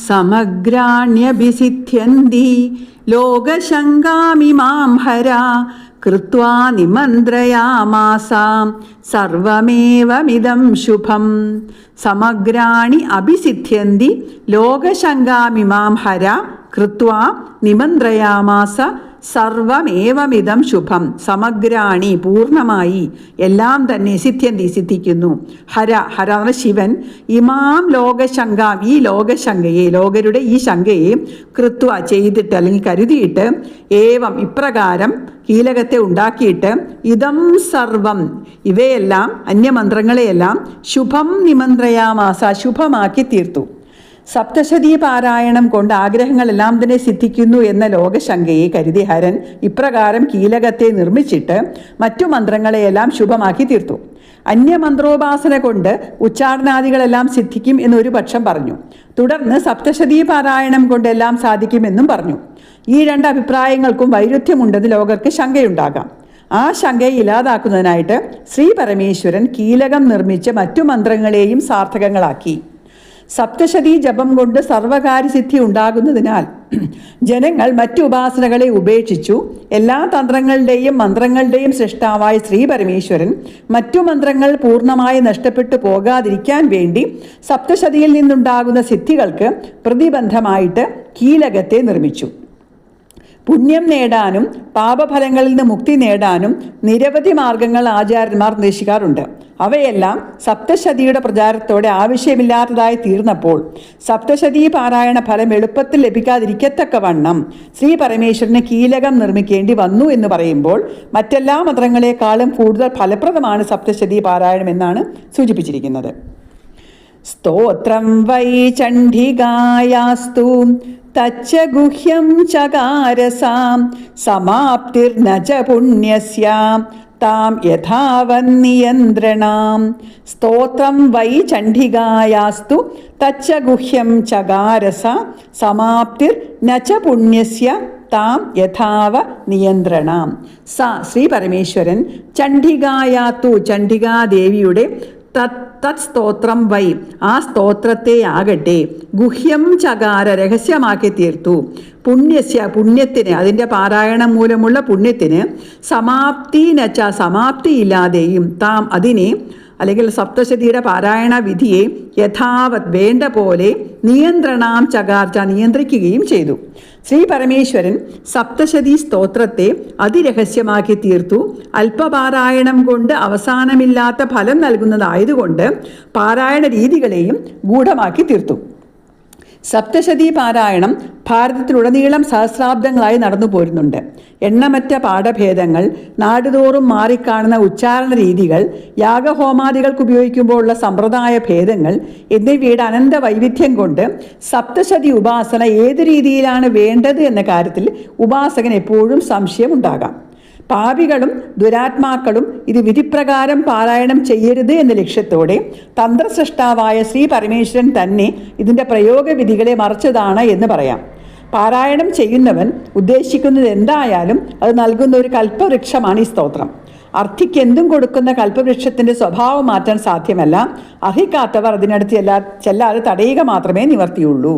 സമഗ്രാണ്യഭിസിദ്ധ്യന്തി ലോകശങ്കാമിമാം ഹരാ കൃത്വാ നിമന്ത്രയാമാസാം സർവമേവമിദം ശുഭം. സമഗ്രാണി അഭിസിദ്ധ്യന്തി ലോകശങ്കാമിമാം ഹരാ കൃത്വാ നിമന്ത്രയാമാസ സർവമേവമിദം ശുഭം. സമഗ്രാണി പൂർണ്ണമായി എല്ലാം തന്നെ സിദ്ധ്യന്തി സിദ്ധിക്കുന്നു. ഹര ഹര എന്ന ശിവൻ ഇമാം ലോകശങ്കാം ഈ ലോകശങ്കയെ ലോകരുടെ ഈ ശങ്കയെ കൃത്വ ചെയ്തിട്ട് അല്ലെങ്കിൽ കരുതിയിട്ട് ഏവം ഇപ്രകാരം കീലകത്തെ ഉണ്ടാക്കിയിട്ട് ഇതം സർവം ഇവയെല്ലാം അന്യമന്ത്രങ്ങളെയെല്ലാം ശുഭം നിമന്ത്രയാമാസ ശുഭമാക്കി തീർത്തു. സപ്തശതീ പാരായണം കൊണ്ട് ആഗ്രഹങ്ങളെല്ലാം തന്നെ സിദ്ധിക്കുന്നു എന്ന ലോകശങ്കയെ കരുതി ഹരൻ ഇപ്രകാരം കീലകത്തെ നിർമ്മിച്ചിട്ട് മറ്റു മന്ത്രങ്ങളെയെല്ലാം ശുഭമാക്കി തീർത്തു. അന്യമന്ത്രോപാസന കൊണ്ട് ഉച്ചാരണാദികളെല്ലാം സിദ്ധിക്കും എന്നൊരു പക്ഷം പറഞ്ഞു. തുടർന്ന് സപ്തശതീ പാരായണം കൊണ്ടെല്ലാം സാധിക്കുമെന്നും പറഞ്ഞു. ഈ രണ്ട് അഭിപ്രായങ്ങൾക്കും വൈരുദ്ധ്യമുണ്ടെന്ന് ലോകർക്ക് ശങ്കയുണ്ടാകാം. ആ ശങ്കയെ ഇല്ലാതാക്കുന്നതിനായിട്ട് ശ്രീ പരമേശ്വരൻ കീലകം നിർമ്മിച്ച് മറ്റു മന്ത്രങ്ങളെയും സാർത്ഥകങ്ങളാക്കി. സപ്തശതീ ജപം കൊണ്ട് സർവകാര്യസിദ്ധി ഉണ്ടാകുന്നതിനാൽ ജനങ്ങൾ മറ്റു ഉപാസനകളെ ഉപേക്ഷിച്ചു. എല്ലാ തന്ത്രങ്ങളുടെയും മന്ത്രങ്ങളുടെയും സൃഷ്ടാവായ ശ്രീ പരമേശ്വരൻ മറ്റു മന്ത്രങ്ങൾ പൂർണ്ണമായി നഷ്ടപ്പെട്ടു പോകാതിരിക്കാൻ വേണ്ടി സപ്തശതിയിൽ നിന്നുണ്ടാകുന്ന സിദ്ധികൾക്ക് പ്രതിബന്ധമായിട്ട് കീലകത്തെ നിർമ്മിച്ചു. പുണ്യം നേടാനും പാപഫലങ്ങളിൽ നിന്ന് മുക്തി നേടാനും നിരവധി മാർഗങ്ങൾ ആചാര്യന്മാർ നിർദ്ദേശിക്കാറുണ്ട്. അവയെല്ലാം സപ്തശതിയുടെ പ്രചാരത്തോടെ ആവശ്യമില്ലാത്തതായി തീർന്നപ്പോൾ സപ്തശതീ പാരായണ ഫലം എളുപ്പത്തിൽ ലഭിക്കാതിരിക്കത്തക്കവണ്ണം ശ്രീ പരമേശ്വരന് കീലകം നിർമ്മിക്കേണ്ടി വന്നു എന്ന് പറയുമ്പോൾ മറ്റെല്ലാ മന്ത്രങ്ങളെക്കാളും കൂടുതൽ ഫലപ്രദമാണ് സപ്തശതീ പാരായണം എന്നാണ് സൂചിപ്പിച്ചിരിക്കുന്നത്. സ്തോത്രം വൈ ചണ്ഡികായാസ്തു തച്ച ഗുഹ്യം ചകാരസാം സമാപ്തിർന ച പുണ്യസ്യാം താം യഥാവന്നിയന്ത്രണാം. സ്തോത്രം വൈ ചണ്ഡികായാസ്തു തച്ച ഗുഹ്യം ചകാരസ സമാപ്തിർ ന ച പുണ്യസ്യ താം യഥാവ നിയന്ത്രണാം. സ ശ്രീ പരമേശ്വരൻ ചണ്ഡികായാത്തു ചണ്ഡികാദേവിയുടെ തത് സ്തോത്രം വൈ ആ സ്തോത്രത്തെ ആകട്ടെ ഗുഹ്യം ചകാര രഹസ്യമാക്കി തീർത്തു. പുണ്യസ്യ പുണ്യത്തിന് അതിൻ്റെ പാരായണം മൂലമുള്ള പുണ്യത്തിന് സമാപ്തിനച്ച സമാപ്തിയില്ലാതെയും താം അതിനെ അല്ലെങ്കിൽ സപ്തശതിയുടെ പാരായണ വിധിയെ യഥാവത് വേണ്ട പോലെ നിയന്ത്രണാം ചകാർച്ച നിയന്ത്രിക്കുകയും ചെയ്തു. ശ്രീ പരമേശ്വരൻ സപ്തശതി സ്തോത്രത്തെ അതിരഹസ്യമാക്കി തീർത്തു. അല്പപാരായണം കൊണ്ട് അവസാനമില്ലാത്ത ഫലം നൽകുന്നതായതുകൊണ്ട് പാരായണ രീതികളെയും ഗൂഢമാക്കി തീർത്തു. സപ്തശതി പാരായണം ഭാരതത്തിലുടനീളം സഹസ്രാബ്ദങ്ങളായി നടന്നു പോരുന്നുണ്ട്. എണ്ണമറ്റ പാഠഭേദങ്ങൾ, നാടുതോറും മാറിക്കാണുന്ന ഉച്ചാരണ രീതികൾ, യാഗഹോമാദികൾക്ക് ഉപയോഗിക്കുമ്പോഴുള്ള സമ്പ്രദായ ഭേദങ്ങൾ എന്നിവയുടെ അനന്ത വൈവിധ്യം കൊണ്ട് സപ്തശതി ഉപാസന ഏത് രീതിയിലാണ് വേണ്ടത് എന്ന കാര്യത്തിൽ ഉപാസകൻ എപ്പോഴും സംശയമുണ്ടാകാം. പാപികളും ദുരാത്മാക്കളും ഇത് വിധിപ്രകാരം പാരായണം ചെയ്യരുത് എന്ന ലക്ഷ്യത്തോടെ തന്ത്രസൃഷ്ടാവായ ശ്രീ പരമേശ്വരൻ തന്നെ ഇതിൻ്റെ പ്രയോഗവിധികളെ മറച്ചതാണ് എന്ന് പറയാം. പാരായണം ചെയ്യുന്നവൻ ഉദ്ദേശിക്കുന്നത് എന്തായാലും അത് നൽകുന്ന ഒരു കൽപ്പവൃക്ഷമാണ് ഈ സ്തോത്രം. അർത്ഥിക്ക് എന്തും കൊടുക്കുന്ന കൽപ്പവൃക്ഷത്തിൻ്റെ സ്വഭാവം മാറ്റാൻ സാധ്യമല്ല. അർഹിക്കാത്തവർ അതിനടുത്ത് ചെല്ലാതെ തടയുക മാത്രമേ നിവർത്തിയുള്ളൂ.